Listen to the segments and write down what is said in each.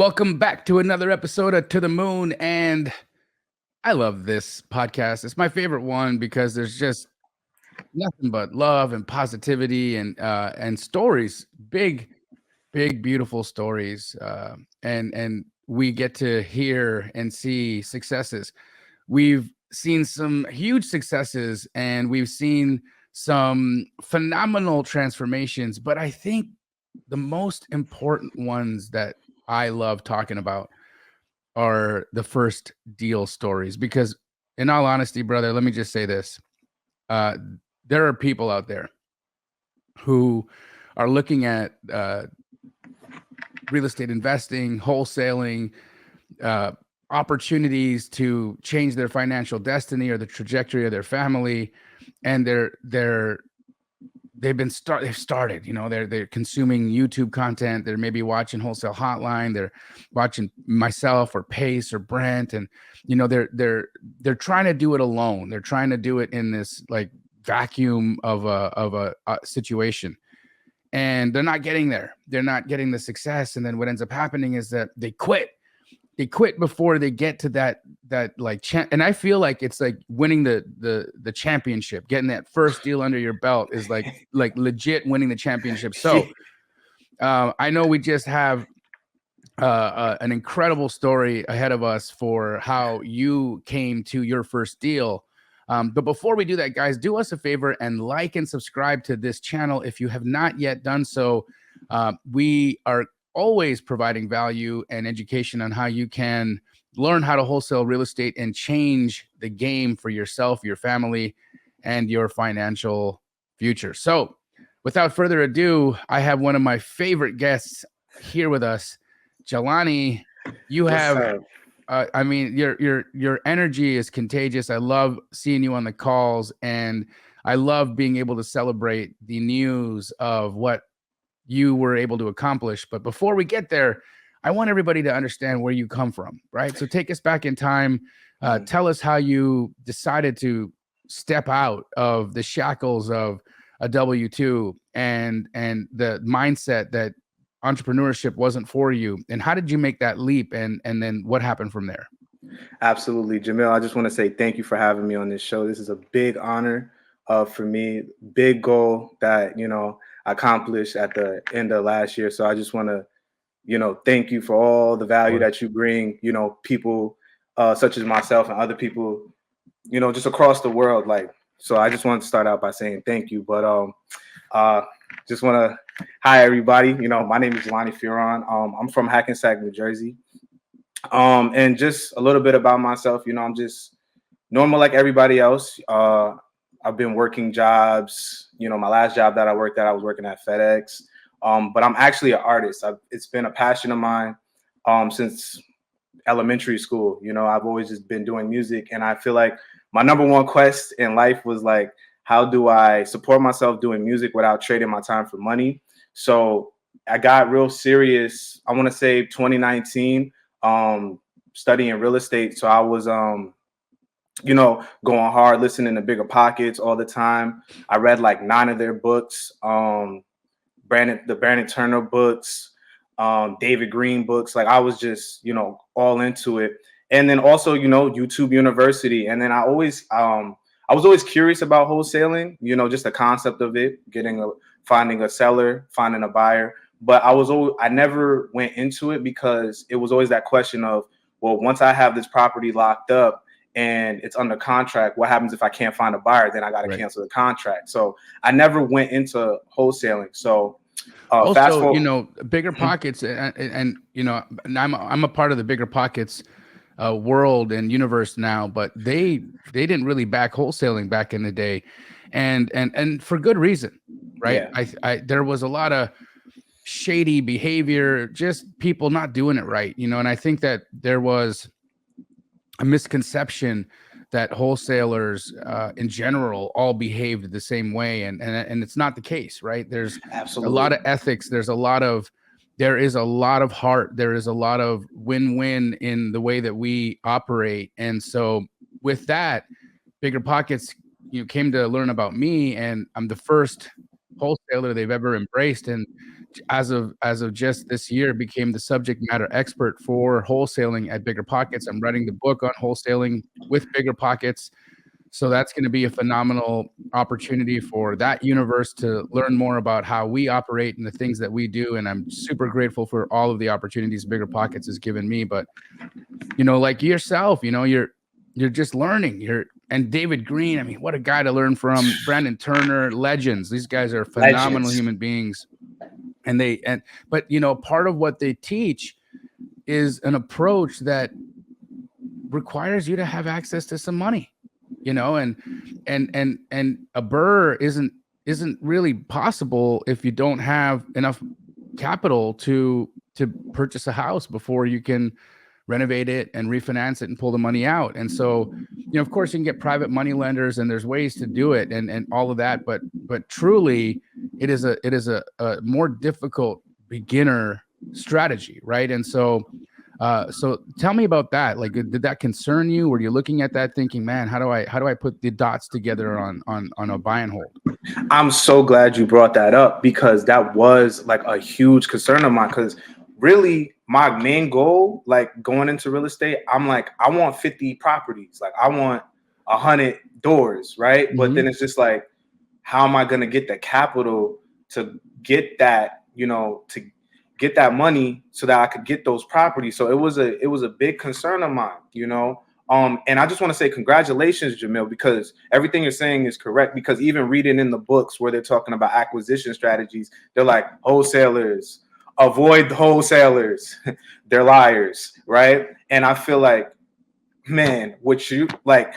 Welcome back to another episode of To the Moon. And I love this podcast. It's my favorite one because there's just nothing but love and positivity and stories, big, beautiful stories. And we get to hear and see successes. We've seen some huge successes and we've seen some phenomenal transformations. But I think the most important ones that I love talking about are the first deal stories, because in all honesty, brother, let me just say this. There are people out there who are looking at real estate investing, wholesaling, opportunities to change their financial destiny or the trajectory of their family, and they've started, they're consuming YouTube content. They're maybe watching Wholesale Hotline. They're watching myself or Pace or Brent. And, they're trying to do it alone. They're trying to do it in this like vacuum of a situation, and they're not getting there. They're not getting the success. And then what ends up happening is that they quit before they get to that like and I feel like it's like winning the championship. Getting that first deal under your belt is like legit winning the championship. So I know we just have an incredible story ahead of us for how you came to your first deal. But before we do that, guys, do us a favor and like and subscribe to this channel if you have not yet done so. We are always providing value and education on how you can learn how to wholesale real estate and change the game for yourself, your family, and your financial future. So without further ado, I have one of my favorite guests here with us, Jelani. You have, I mean, your energy is contagious. I love seeing you on the calls, and I love being able to celebrate the news of what you were able to accomplish. But before we get there, I want everybody to understand where you come from, right? So take us back in time. Tell us how you decided to step out of the shackles of a W-2 and the mindset that entrepreneurship wasn't for you. And how did you make that leap? And then what happened from there? Absolutely. Jamil, I just want to say thank you for having me on this show. This is a big honor for me, big goal that, accomplished at the end of last year. So I just want to, thank you for all the value that you bring, people such as myself and other people, just across the world. So I just want to start out by saying thank you. But just want to hi, everybody. My name is Jelani Fearon. I'm from Hackensack, New Jersey. And just a little bit about myself, I'm just normal like everybody else. I've been working jobs. My last job that I worked at, I was working at FedEx. But I'm actually an artist. It's been a passion of mine since elementary school. I've always just been doing music, and I feel like my number one quest in life was like, how do I support myself doing music without trading my time for money? So I got real serious, I want to say 2019, studying real estate. So I was going hard, listening to Bigger Pockets all the time. I read like 9 of their books, the Brandon Turner books, David Green books. Like I was just, all into it. And then also, YouTube University. And then I was always curious about wholesaling, just the concept of it, finding a seller, finding a buyer. But I never went into it because it was always that question of, well, once I have this property locked up and it's under contract, what happens if I can't find a buyer? Then I got to cancel the contract. So I never went into wholesaling. So also, fast forward, Bigger Pockets, and I'm a part of the Bigger Pockets world and universe now, but they didn't really back wholesaling back in the day, and for good reason, right? Yeah. There was a lot of shady behavior, just people not doing it right, and I think that there was a misconception that wholesalers in general all behaved the same way, and it's not the case, right? There's a lot of ethics, there is a lot of heart, there is a lot of win-win in the way that we operate. And so with that, Bigger Pockets came to learn about me, and I'm the first wholesaler wholesaler they've ever embraced. And as of just this year, became the subject matter expert for wholesaling at Bigger Pockets. I'm writing the book on wholesaling with Bigger Pockets. So that's going to be a phenomenal opportunity for that universe to learn more about how we operate and the things that we do. And I'm super grateful for all of the opportunities Bigger Pockets has given me. But, like yourself, you're just learning. And David Green, I mean, what a guy to learn from. Brandon Turner, legends. These guys are phenomenal human beings. But part of what they teach is an approach that requires you to have access to some money. And a burr isn't really possible if you don't have enough capital to purchase a house before you can renovate it and refinance it and pull the money out. And so, of course, you can get private money lenders, and there's ways to do it and all of that. But truly, it is a more difficult beginner strategy, right? And so tell me about that. Like, did that concern you? Were you looking at that thinking, man, how do I put the dots together on a buy and hold? I'm so glad you brought that up, because that was like a huge concern of mine. Because really, my main goal, like going into real estate, I'm like, I want 50 properties. Like, I want 100 doors, right? Mm-hmm. But then it's just like, how am I going to get the capital to get that, to get that money so that I could get those properties? So it was a big concern of mine, and I just want to say congratulations, Jamil, because everything you're saying is correct. Because even reading in the books where they're talking about acquisition strategies, they're like, wholesalers, avoid the wholesalers. They're liars, right? And I feel like, man, what you like,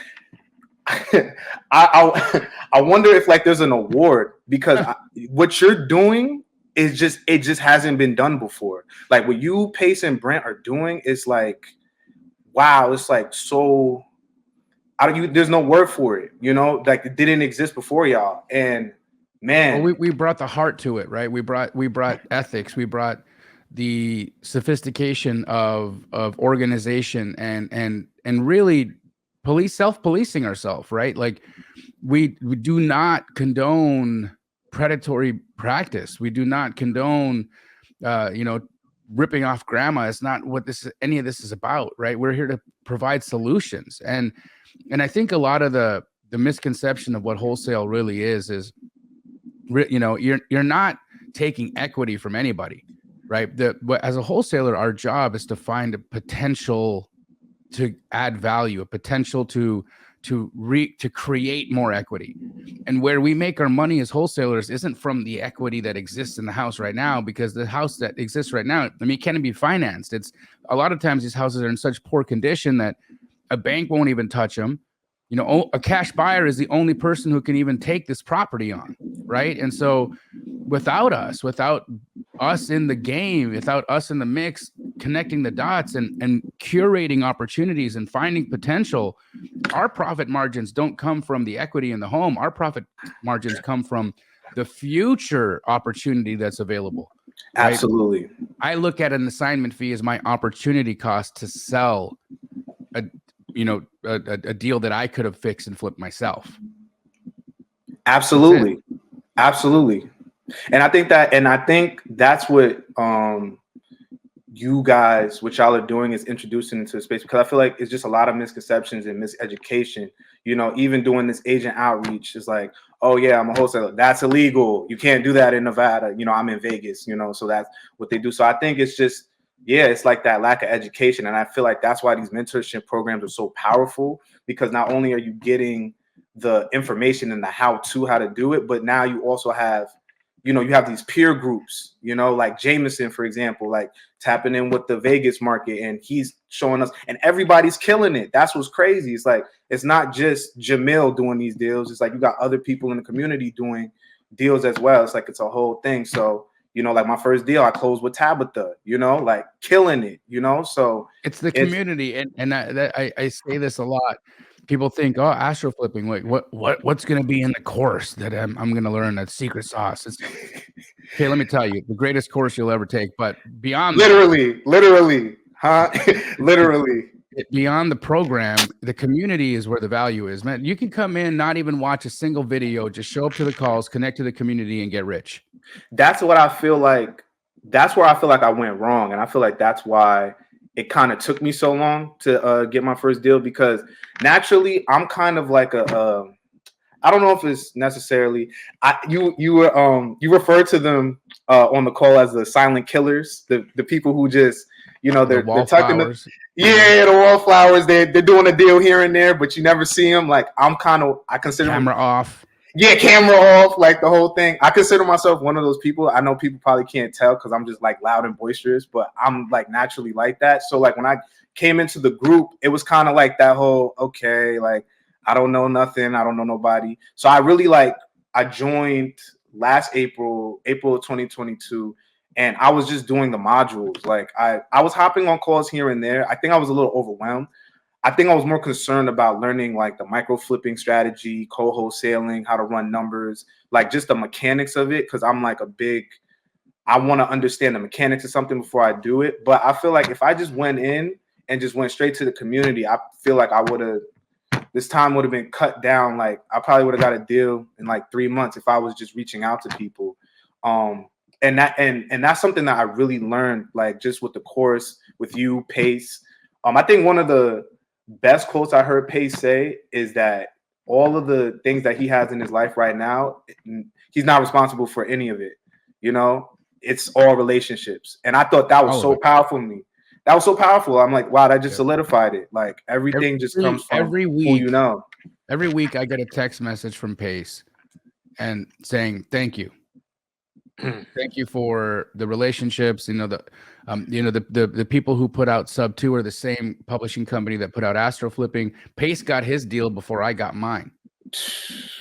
I wonder if like there's an award, because what you're doing is it just hasn't been done before. Like what you, Pace, and Brent are doing is like, wow, it's like so. There's no word for it, like it didn't exist before y'all. And man, well, we brought the heart to it, right? We brought ethics. We brought the sophistication of organization and really self-policing ourselves, right? Like we do not condone predatory practice. We do not condone, ripping off grandma. It's not what any of this is about, right? We're here to provide solutions. And I think a lot of the misconception of what wholesale really is, you're not taking equity from anybody, right? As a wholesaler, our job is to find a potential to add value, a potential to create more equity. And where we make our money as wholesalers isn't from the equity that exists in the house right now, because the house that exists right now, it can't be financed. It's a lot of times these houses are in such poor condition that a bank won't even touch them. A cash buyer is the only person who can even take this property on, right? And so without us in the game, without us in the mix, connecting the dots and curating opportunities and finding potential, our profit margins don't come from the equity in the home. Our profit margins come from the future opportunity that's available. Right? Absolutely. I look at an assignment fee as my opportunity cost to sell a deal that I could have fixed and flipped myself. Absolutely. Absolutely. And I think that's what you guys, what y'all are doing, is introducing into the space, because I feel like it's just a lot of misconceptions and miseducation. Even doing this agent outreach is like, oh yeah, I'm a wholesaler. That's illegal. You can't do that in Nevada. I'm in Vegas, so that's what they do. So I think it's just, it's like that lack of education. And I feel like that's why these mentorship programs are so powerful, because not only are you getting the information and the how to do it, but now you also have, you have these peer groups, like Jameson, for example, like tapping in with the Vegas market, and he's showing us, and everybody's killing it. That's what's crazy. It's like, it's not just Jamil doing these deals. It's like you got other people in the community doing deals as well. It's like, it's a whole thing. So, like my first deal, I closed with Tabitha, like killing it, so it's the community. And I say this a lot. People think, oh, Astroflipping, like what's going to be in the course that I'm going to learn, that secret sauce? Okay, let me tell you, the greatest course you'll ever take. But beyond literally, huh? Literally. beyond the program, the community is where the value is, man. You can come in, not even watch a single video, just show up to the calls, connect to the community, and get rich. That's what I feel like. That's where I feel like I went wrong, and I feel like that's why it kind of took me so long to get my first deal, because naturally I'm kind of like a I don't know if it's necessarily you refer to them on the call as the silent killers, the people who just, you know, they're tucking the wallflowers. They're doing a deal here and there, but you never see them. Like I consider camera off. Yeah, camera off, like the whole thing. I consider myself one of those people. I know people probably can't tell because I'm just like loud and boisterous, but I'm like naturally like that. So like when I came into the group, it was kind of like that whole, okay, like I don't know nothing, I don't know nobody. So I really I joined last April of 2022, and I was just doing the modules. Like I was hopping on calls here and there. I think I was a little overwhelmed. I think I was more concerned about learning like the micro flipping strategy, co-wholesaling, how to run numbers, like just the mechanics of it. Cause I'm like I want to understand the mechanics of something before I do it. But I feel like if I just went in and just went straight to the community, I feel like this time would have been cut down. Like I probably would have got a deal in like 3 months if I was just reaching out to people. And that's something that I really learned, like just with the course, with you, Pace. I think one of the best quotes I heard Pace say is that all of the things that he has in his life right now, he's not responsible for any of it. You know, it's all relationships. And I thought that was so powerful to me. That was so powerful. I'm like, wow, that just solidified it. Like everything just comes from every week, who you know. Every week I get a text message from Pace and saying, thank you. Thank you for the relationships. You know, the people who put out Sub 2 are the same publishing company that put out Astroflipping. Pace got his deal before I got mine.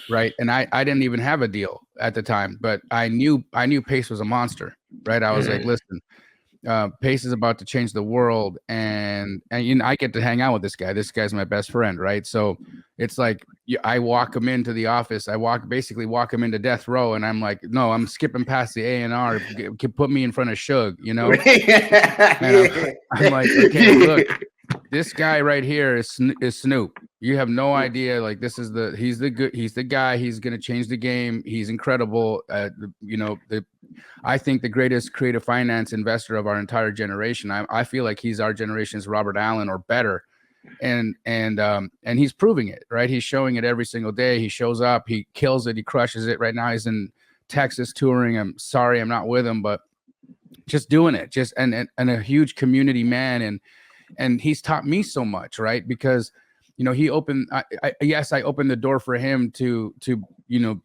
Right. And I didn't even have a deal at the time, but I knew Pace was a monster. Right. I was like, listen, Pace is about to change the world, and you know, I get to hang out with this guy. This guy's my best friend, right? So it's like I walk him into the office. I basically walk him into death row, and I'm like, no, I'm skipping past the A&R. Put me in front of Suge, you know? And I'm like, okay, look, this guy right here is Snoop. You have no idea. Like he's the guy. He's gonna change the game. He's incredible. You know, I think the greatest creative finance investor of our entire generation. I feel like he's our generation's Robert Allen or better, and he's proving it, right? He's showing it every single day. He shows up, he kills it, he crushes it. Right now, he's in Texas touring. I'm sorry, I'm not with him, but just doing it, and a huge community man, and he's taught me so much, right? Because you know, he opened. I opened the door for him to you know,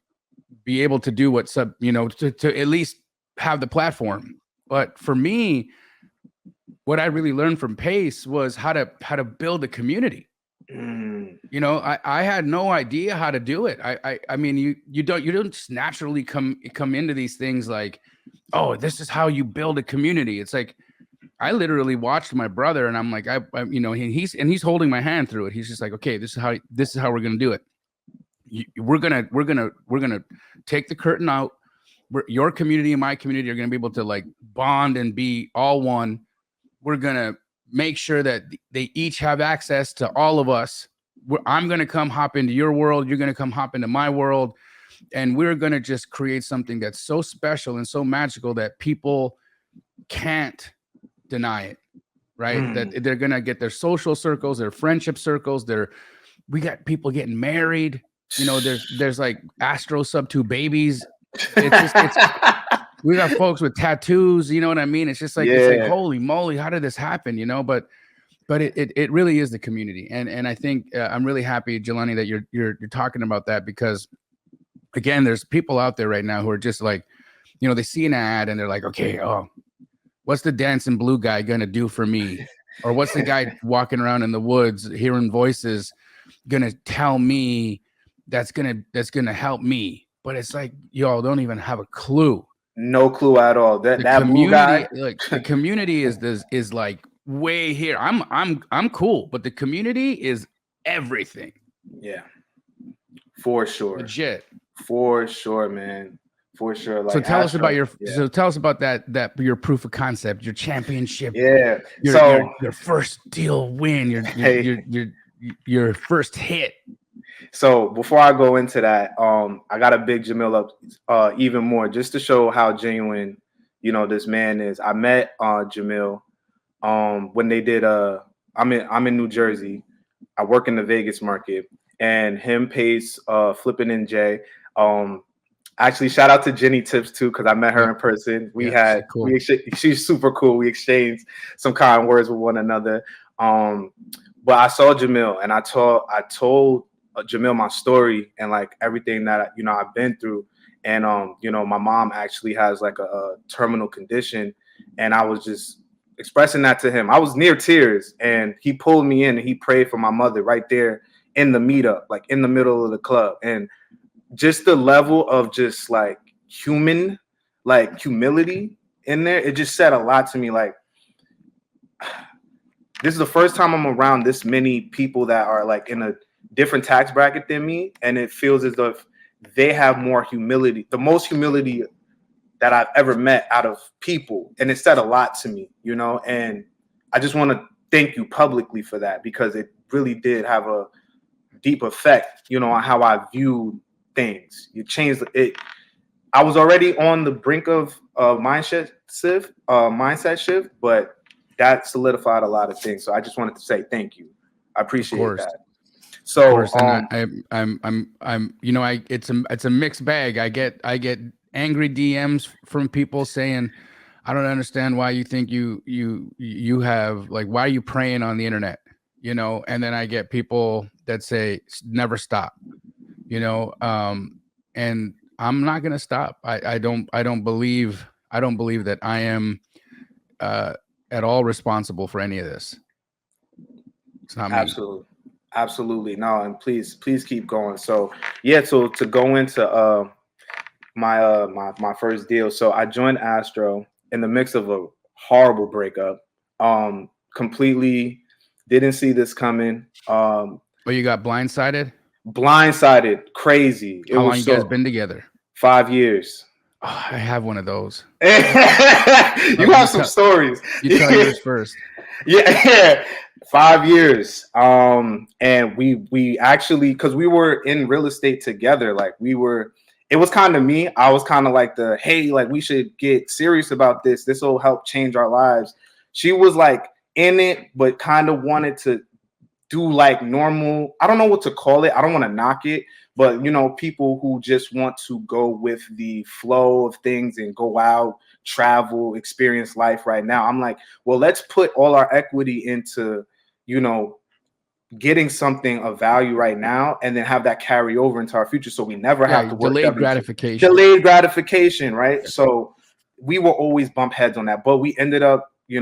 be able to do what you know, to at least have the platform. But for me, what I really learned from Pace was how to build a community. You know, I had no idea how to do it. I mean, you don't just naturally come into these things like, oh, this is how you build a community. It's like I literally watched my brother, and I'm like, I you know, he's holding my hand through it. He's just like, okay, this is how we're gonna do it. We're gonna take the curtain out. Your community and my community are gonna be able to like bond and be all one. We're gonna make sure that they each have access to all of us. I'm gonna come hop into your world. You're gonna come hop into my world, and we're gonna just create something that's so special and so magical that people can't deny it. Right? That they're gonna get their social circles, their friendship circles. We got people getting married. You know, there's like Astro Sub 2 babies. We got folks with tattoos. You know what I mean? It's just like, it's like, holy moly, how did this happen? You know, but it really is the community, and I think I'm really happy, Jelani, that you're talking about that, because again, there's people out there right now who are just like, you know, they see an ad and they're like, okay, oh, what's the dancing blue guy gonna do for me? Or what's the guy walking around in the woods hearing voices gonna tell me that's gonna help me? But it's like, y'all don't even have a clue. No clue at all. That blue guy, like the community is like way here. I'm cool, but the community is everything. Yeah, for sure. Legit. For sure, man. For sure. Like So tell us about your yeah. so tell us about that your proof of concept, your championship, Yeah. your first deal win, your first hit. So before I go into that, I got a big Jamil up even more just to show how genuine, this man is. I met Jamil when they did I'm in New Jersey. I work in the Vegas market, and him, Pace, Flipping and Jay. Actually, shout out to Jenny Tips too, because I met her in person. She's super cool. We exchanged some kind words with one another. But I saw Jamil, and I told Jamil my story and like everything that I've been through. And my mom actually has like a terminal condition, and I was just expressing that to him. I was near tears, and he pulled me in and he prayed for my mother right there in the meetup, like in the middle of the club. And just the level of just like humility in there, it just said a lot to me. Like, this is the first time I'm around this many people that are like in a different tax bracket than me, and it feels as though they have more humility, the most humility that I've ever met out of people. And it said a lot to me, and I just want to thank you publicly for that, because it really did have a deep effect, on how I viewed things. You changed it. I was already on the brink of mindset shift, but that solidified a lot of things. So I just wanted to say thank you. I appreciate that. So it's a mixed bag. I get angry DMs from people saying, I don't understand why you think you have, like, why are you praying on the internet? And then I get people that say never stop, and I'm not going to stop. I don't believe that I am at all responsible for any of this. It's not me. Absolutely. No. And please keep going. So yeah, so to go into my first deal. So I joined Astro in the mix of a horrible breakup. Completely didn't see this coming. But you got blindsided? Blindsided, crazy. How long you guys been together? 5 years. Oh, I have one of those. You have some stories. You tell yours first. Yeah. 5 years. And we actually, because we were in real estate together, like it was kind of me. I was kind of like hey, like we should get serious about this. This will help change our lives. She was like in it, but kind of wanted to do like normal. I don't know what to call it. I don't want to knock it, but people who just want to go with the flow of things and go out, travel, experience life right now. I'm like, well, let's put all our equity into, getting something of value right now, and then have that carry over into our future, so we never have to work. Delayed gratification, right? Yeah. So we will always bump heads on that, but we ended up, we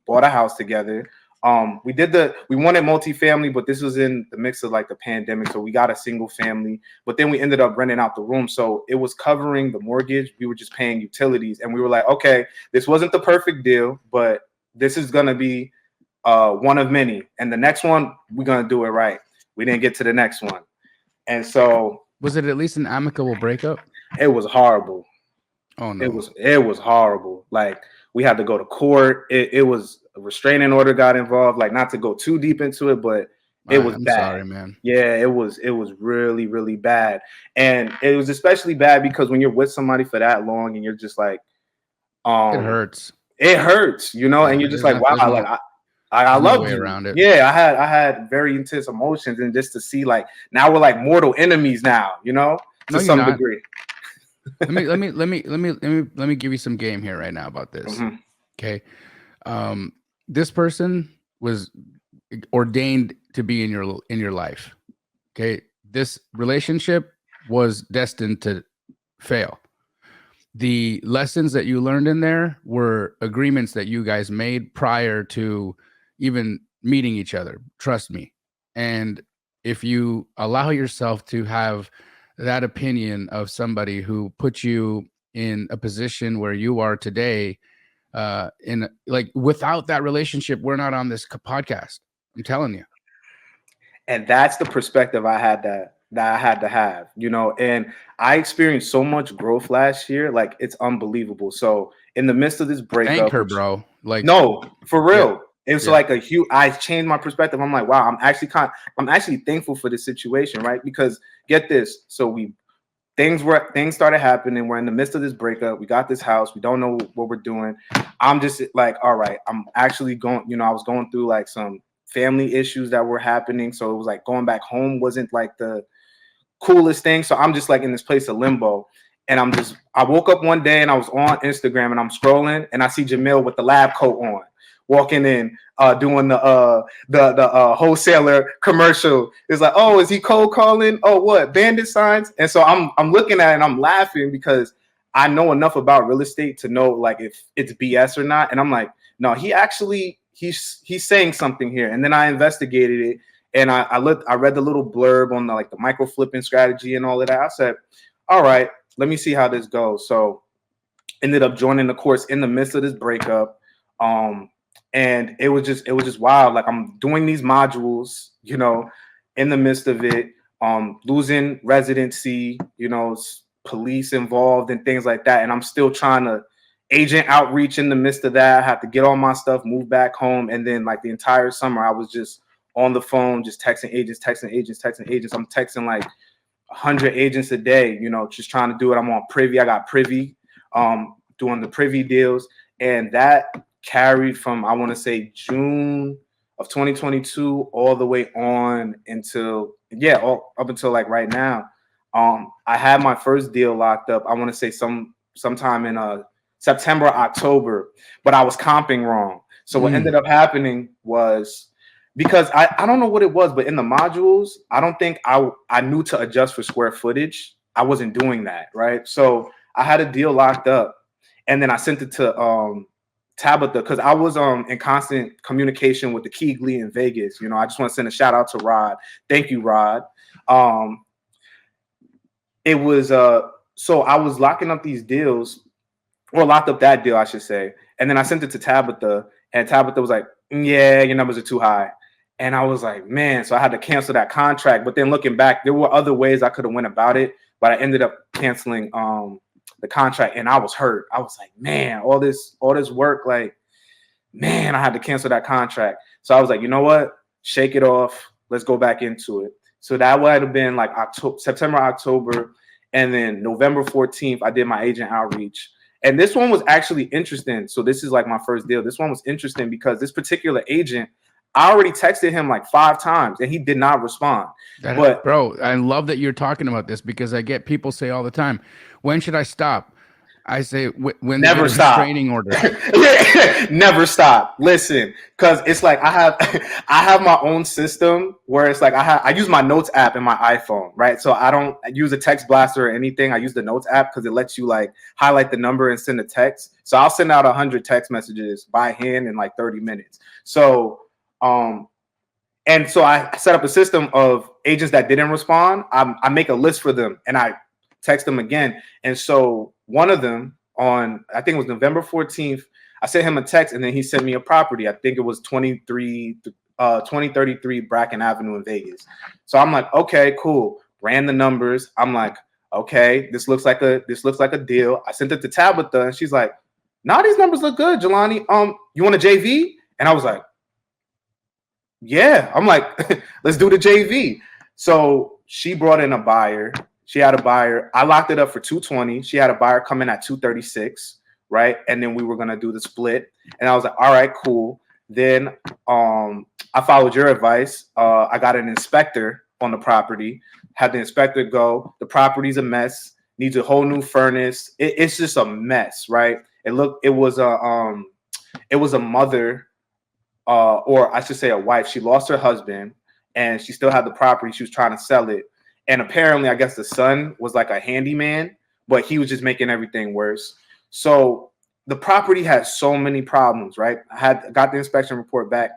bought a house together. We wanted multifamily, but this was in the mix of like the pandemic, so we got a single family. But then we ended up renting out the room, so it was covering the mortgage. We were just paying utilities, and we were like, okay, this wasn't the perfect deal, but this is gonna be one of many, and the next one we're gonna do it right. We didn't get to the next one, and so was it at least an amicable breakup? It was horrible. Oh no, it was horrible. Like, we had to go to court. It was a restraining order got involved. Like, not to go too deep into it, but it was bad. Sorry, man. Yeah, it was really, really bad, and it was especially bad because when you're with somebody for that long and you're just like, it hurts. It hurts, and you're just like, wow, like I love you. Around it. Yeah, I had very intense emotions, and just to see like now we're like mortal enemies now, to some degree. let me give you some game here right now about this. Mm-hmm. Okay. This person was ordained to be in your life. Okay. This relationship was destined to fail. The lessons that you learned in there were agreements that you guys made prior to even meeting each other. Trust me. And if you allow yourself to have that opinion of somebody who put you in a position where you are today, without that relationship, we're not on this podcast. I'm telling you. And that's the perspective I had that I had to have, you know, and I experienced so much growth last year, like it's unbelievable. So in the midst of this Thank breakup, her, which bro. Like, no, for yeah, real. It's yeah. like a huge, I changed my perspective. I'm like, wow, I'm actually thankful for this situation, right? Because get this. So things started happening. We're in the midst of this breakup. We got this house. We don't know what we're doing. I'm just like, all right, I'm actually going, you know, I was going through like some family issues that were happening. So it was like going back home wasn't like the coolest thing. So I'm just like in this place of limbo. And I woke up one day and I was on Instagram and I'm scrolling and I see Jamil with the lab coat on, walking in, doing the wholesaler commercial. It's like, oh, is he cold calling? Oh, what, bandit signs? And so I'm looking at it and I'm laughing because I know enough about real estate to know like if it's BS or not. And I'm like, no, he's saying something here. And then I investigated it. And I read the little blurb on the micro flipping strategy and all of that. I said, all right, let me see how this goes. So ended up joining the course in the midst of this breakup. And it was just wild. Like I'm doing these modules, you know, in the midst of it, losing residency, you know, police involved and things like that. And I'm still trying to agent outreach in the midst of that. I have to get all my stuff, move back home. And then like the entire summer, I was just on the phone, just texting agents. I'm texting like 100 agents a day, you know, just trying to do it. I'm on Privy. I got Privy, doing the Privy deals. And that carried from, I want to say, June of 2022 all the way on until, up until like right now. I had my first deal locked up, I want to say sometime in September, October, but I was comping wrong. So what ended up happening was, because I don't know what it was, but in the modules, I don't think I knew to adjust for square footage. I wasn't doing that, right? So I had a deal locked up, and then I sent it to Tabitha because I was in constant communication with the Keegley in Vegas. You know, I just want to send a shout out to Rod. Thank you, Rod. It was so I was locking up these deals, or locked up that deal, I should say, and then I sent it to Tabitha, and Tabitha was like, "Yeah, your numbers are too high." And I was like, man, so I had to cancel that contract. But then looking back, there were other ways I could have went about it, but I ended up canceling the contract, and I was hurt. I was like, man, all this work, like, man, I had to cancel that contract. So I was like, you know what? Shake it off. Let's go back into it. So that would have been like September, October, and then November 14th, I did my agent outreach. And this one was actually interesting. So this is like my first deal. This one was interesting because this particular agent, I already texted him like 5 times and he did not respond. But bro, I love that you're talking about this because I get people say all the time, when should I stop? I say when they get a restraining order. Never stop. Listen, because it's like I have my own system where it's like I use my notes app in my iPhone, right? So I don't use a text blaster or anything. I use the notes app because it lets you like highlight the number and send a text. So I'll send out 100 text messages by hand in like 30 minutes. So and so I set up a system of agents that didn't respond. I make a list for them and I text them again. And so one of them on, I think it was November 14th, I sent him a text and then he sent me a property. I think it was 2033 Bracken Avenue in Vegas. So I'm like, okay, cool. Ran the numbers. I'm like, okay, this looks like a deal. I sent it to Tabitha and she's like, nah, these numbers look good, Jelani. You want a JV? And I was like, yeah. I'm like, let's do the JV. So she brought in a buyer. She had a buyer. I locked it up for 220. She had a buyer come in at 236, right? And then we were gonna do the split. And I was like, all right, cool. Then I followed your advice. I got an inspector on the property. Had the inspector go. The property's a mess. Needs a whole new furnace. It's just a mess, right? It was a mother, or I should say a wife. She lost her husband, and she still had the property. She was trying to sell it. And apparently, I guess the son was like a handyman, but he was just making everything worse. So the property has so many problems, right? I got the inspection report back,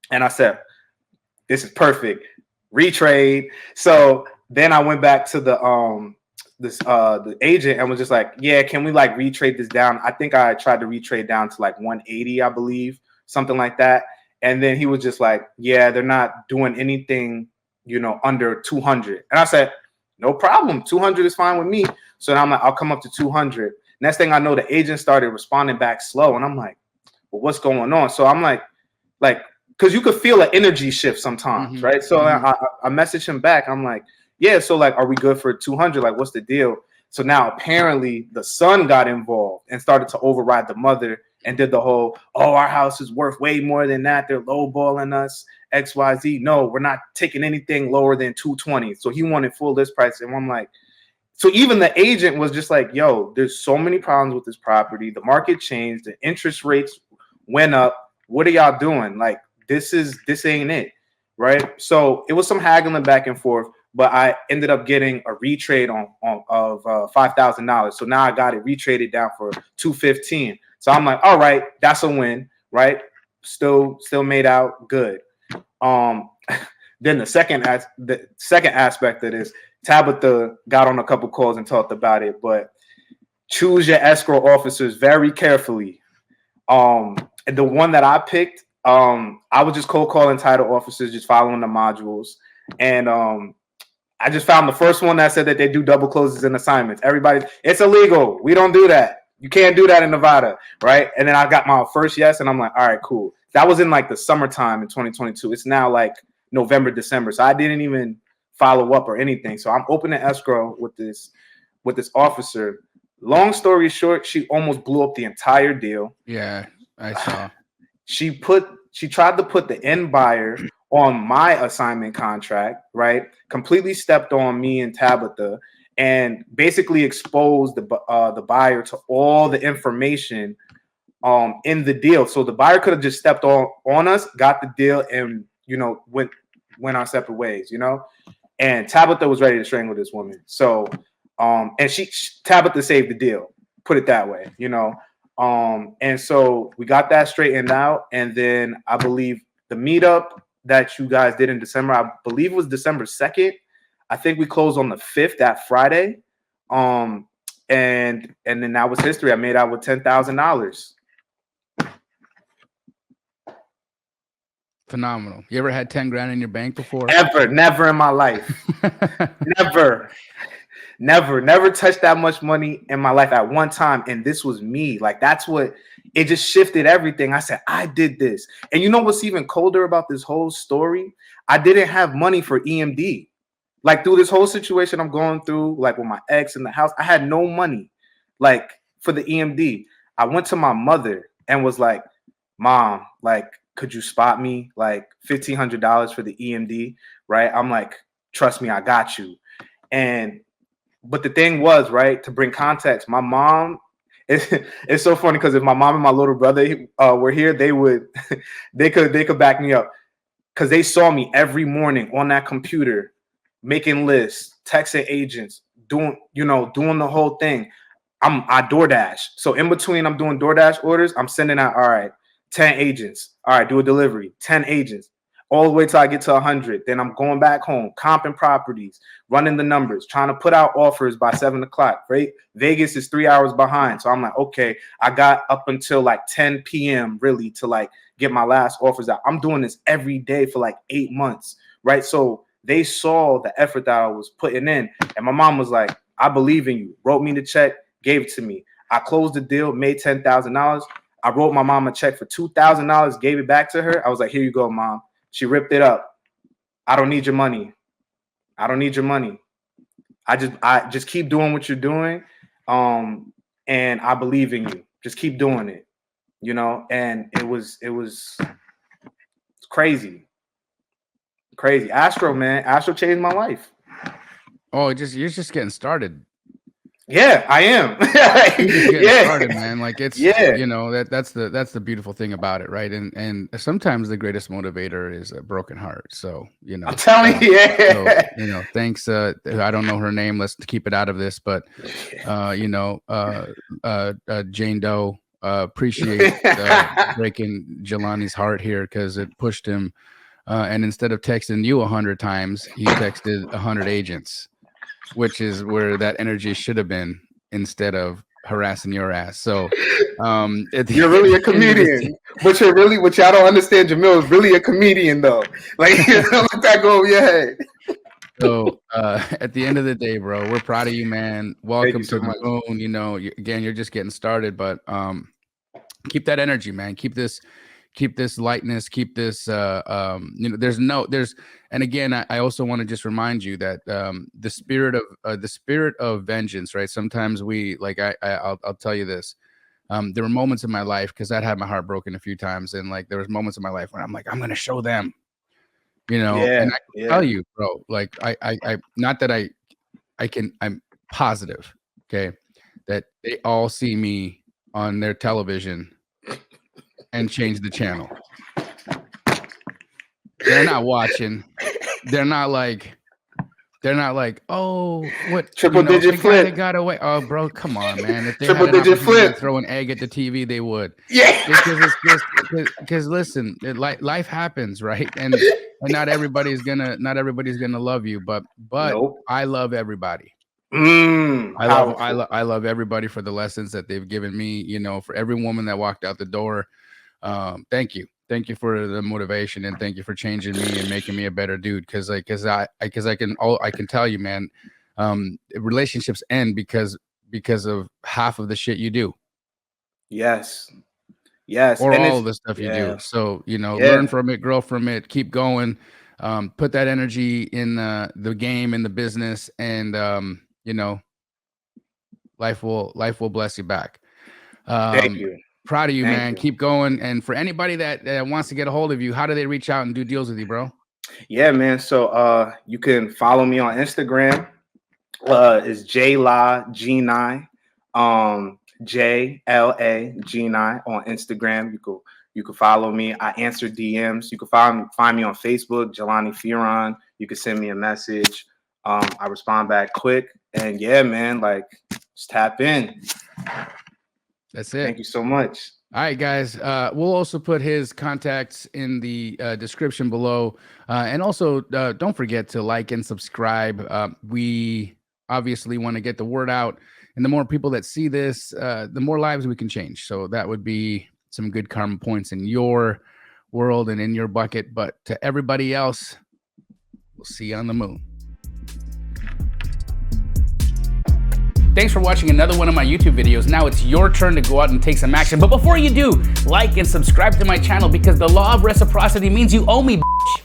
and I said, "This is perfect. Retrade." So then I went back to the agent and was just like, "Yeah, can we like retrade this down?" I think I tried to retrade down to like 180, I believe, something like that. And then he was just like, "Yeah, they're not doing anything, under 200. And I said, no problem. 200 is fine with me. So now I'm like, I'll come up to 200. Next thing I know, the agent started responding back slow. And I'm like, well, what's going on? So I'm like, because you could feel an energy shift sometimes, right? So I messaged him back. I'm like, yeah, so like, are we good for 200? Like, what's the deal? So now apparently the son got involved and started to override the mother and did the whole, oh, our house is worth way more than that. They're lowballing us, XYZ. No, we're not taking anything lower than 220. So he wanted full list price. And I'm like, so even the agent was just like, yo, there's so many problems with this property. The market changed. The interest rates went up. What are y'all doing? Like, this ain't it, right? So it was some haggling back and forth. But I ended up getting a retrade of $5,000. So now I got it retraded down for $215. So I'm like, all right, that's a win, right? Still made out good. Then the second aspect of this, Tabitha got on a couple calls and talked about it, but choose your escrow officers very carefully. And the one that I picked, I was just cold calling title officers, just following the modules, and I just found the first one that said that they do double closes and assignments. Everybody, it's illegal. We don't do that. You can't do that in Nevada, right? And then I got my first yes, and I'm like, all right, cool. That was in like the summertime in 2022. It's now like November, December. So I didn't even follow up or anything. So I'm opening escrow with this officer. Long story short, she almost blew up the entire deal. Yeah, I saw. She tried to put the end buyer on my assignment contract, right? Completely stepped on me and Tabitha and basically exposed the buyer to all the information in the deal. So the buyer could have just stepped on us, got the deal, and went our separate ways, And Tabitha was ready to strangle this woman. So and Tabitha saved the deal, put it that way, and so we got that straightened out. And then I believe the meetup that you guys did in December, I believe it was December 2nd. I think we closed on the 5th, that Friday. And then that was history. I made out with $10,000. Phenomenal. You ever had 10 grand in your bank before? Never in my life. Never touched that much money in my life at one time. And this was me. Like, that's what it just shifted everything. I said, I did this. And you know what's even colder about this whole story? I didn't have money for EMD. Like, through this whole situation I'm going through, like with my ex in the house, I had no money, like, for the EMD. I went to my mother and was like, Mom, like, could you spot me like $1,500 for the EMD? Right. I'm like, trust me, I got you. But the thing was, right, to bring context, my mom, it's so funny because if my mom and my little brother were here, they could back me up, because they saw me every morning on that computer making lists, texting agents, doing the whole thing. I DoorDash. So in between I'm doing DoorDash orders, I'm sending out, all right, 10 agents. All right, do a delivery, 10 agents, all the way till I get to 100. Then I'm going back home, comping properties, running the numbers, trying to put out offers by 7 o'clock, right? Vegas is 3 hours behind. So I'm like, okay, I got up until like 10 p.m. really to like get my last offers out. I'm doing this every day for like 8 months, right? So they saw the effort that I was putting in. And my mom was like, I believe in you. Wrote me the check, gave it to me. I closed the deal, made $10,000. I wrote my mom a check for $2,000, gave it back to her. I was like, here you go, Mom. She ripped it up. I don't need your money. I don't need your money. I just keep doing what you're doing. And I believe in you. Just keep doing it. And it was crazy. Crazy. Astro, man. Astro changed my life. Oh, you're just getting started. Yeah, I am. Started, man. Like, it's that's the beautiful thing about it, right? And sometimes the greatest motivator is a broken heart. So I'm telling you, So, thanks. I don't know her name. Let's keep it out of this, but Jane Doe, appreciate breaking Jelani's heart here, because it pushed him. And instead of texting you 100 times, he texted 100 agents, which is where that energy should have been, instead of harassing your ass. So you're really a comedian, but what y'all don't understand, Jamil is really a comedian though. Like, let that go over your head. So at the end of the day, bro, we're proud of you, man. Welcome to the moon. You know, again, you're just getting started, but keep that energy, man. Keep this lightness, keep this you know, and again, I also want to just remind you that the spirit of vengeance, right? Sometimes we, like, I'll tell you this. There were moments in my life, because I'd had my heart broken a few times, and like there was moments in my life where I'm like, I'm gonna show them, you know. And I can tell you, bro, like I not that I'm positive, okay, that they all see me on their television and change the channel. They're not watching. They're not like, oh, what triple digit flip? They got away. Oh, bro, come on, man. If they triple had an digit flip, to throw an egg at the TV, they would. Yeah. Because listen, life happens, right? And not everybody's gonna love you, but nope. I love everybody. I love everybody for the lessons that they've given me. You know, for every woman that walked out the door. Thank you for the motivation, and thank you for changing me and making me a better dude. Because I can tell you, man, relationships end because of half of the shit you do. Yes. Or all of the stuff you do. So, you know, learn from it, grow from it, keep going, put that energy in the game, in the business, and you know, life will bless you back. Thank you. Proud of you, man. Keep going. And for anybody that wants to get a hold of you, how do they reach out and do deals with you, bro? Yeah, man. So you can follow me on Instagram. It's JLaG9, JLAG9 on Instagram. You can follow me. I answer DMs. You can find me on Facebook, Jelani Fearon. You can send me a message. I respond back quick. And yeah, man, like, just tap in. That's it. Thank you so much. All right, guys. We'll also put his contacts in the description below. And also, don't forget to like and subscribe. We obviously want to get the word out. And the more people that see this, the more lives we can change. So that would be some good karma points in your world and in your bucket. But to everybody else, we'll see you on the moon. Thanks for watching another one of my YouTube videos. Now it's your turn to go out and take some action. But before you do, like and subscribe to my channel, because the law of reciprocity means you owe me, bitch.